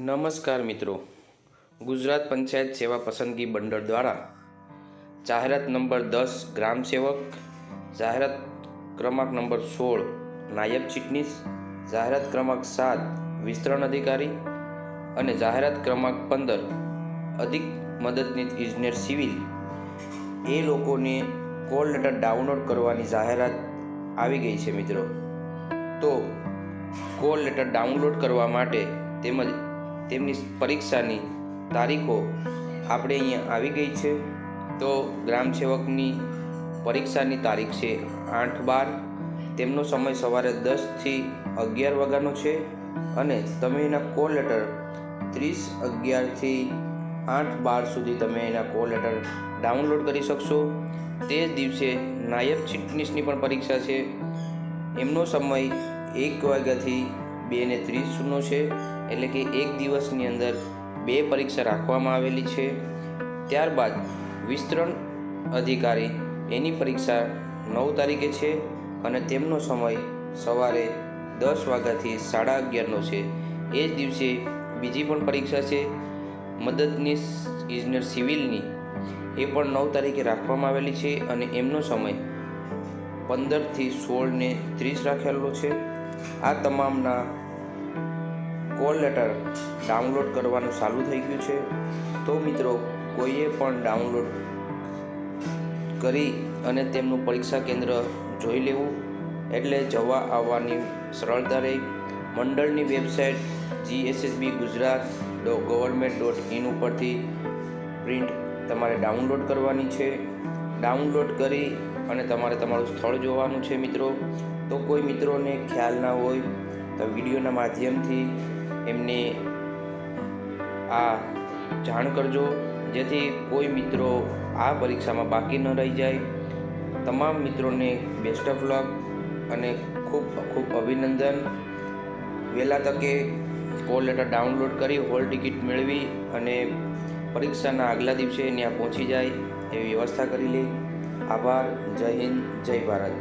નમસ્કાર મિત્રો, ગુજરાત પંચાયત સેવા પસંદગી મંડળ દ્વારા જાહેરાત નંબર 10 ગ્રામ સેવક, જાહેરાત ક્રમાંક નંબર 16 નાયબ ચીટનીસ, જાહેરાત ક્રમાંક 7 વિસ્તરણ અધિકારી અને જાહેરાત ક્રમાંક 15 અધિક મદદનીશ ઇજનેર સિવિલ એ લોકોને કોલ લેટર ડાઉનલોડ કરવાની જાહેરાત આવી ગઈ છે મિત્રો. તો કોલ લેટર ડાઉનલોડ કરવા માટે તેમજ તેમની પરીક્ષાની તારીખો આપણે અહીંયા આવી ગઈ છે. તો ગ્રામ સેવકની પરીક્ષાની તારીખ છે 8/12. તેમનો સમય સવારે 10 થી 11 વાગ્યાનો છે અને તમે એના કોલ લેટર 30/11 થી 8/12 સુધી તમે એના કોલ લેટર ડાઉનલોડ કરી શકશો. તે જ દિવસે નાયબ ચીટનીસની પણ પરીક્ષા છે. એમનો સમય 1 વાગ્યાથી 2:30 છે, એટલે કે એક દિવસની અંદર 2 પરીક્ષા રાખવામાં આવેલી છે. ત્યારબાદ વિસ્તરણ અધિકારી એની પરીક્ષા 9 તારીખે છે અને તેમનો સમય સવારે 10 વાગ્યાથી 11:30 છે. એ જ દિવસે બીજી પણ પરીક્ષા છે મદદનીશ ઇજનેર સિવિલની, એ પણ 9 તારીખે રાખવામાં આવેલી છે અને એમનો સમય 15 થી 16:30 રાખેલો છે. આ તમામના કોલ લેટર ડાઉનલોડ કરવાનું ચાલુ થઈ ગયું છે. તો મિત્રો, કોઈએ પણ ડાઉનલોડ કરી અને તેમનું પરીક્ષા કેન્દ્ર જોઈ લેવું, એટલે જવા આવવાની સરળતા રહે. મંડળની વેબસાઇટ gssbgujarat.government.in ઉપરથી પ્રિન્ટ તમારે ડાઉનલોડ કરવાની છે. ડાઉનલોડ કરી અને તમારે તમારું સ્થળ જોવાનું છે મિત્રો. તો કોઈ મિત્રોને ખ્યાલ ના હોય તો વિડીયોના માધ્યમથી એમને આ જાણ કરજો, જેથી કોઈ મિત્રો આ પરીક્ષામાં બાકી ન રહી જાય. તમામ મિત્રોને બેસ્ટ ઓફ લક અને ખૂબ ખૂબ અભિનંદન. વહેલા તકે કોલ લેટર ડાઉનલોડ કરી હોલ ટિકિટ મેળવી અને પરીક્ષાના આગલા દિવસે ત્યાં પહોંચી જાય એવી વ્યવસ્થા કરી લે. આભાર. જય હિન્દ, જય ભારત.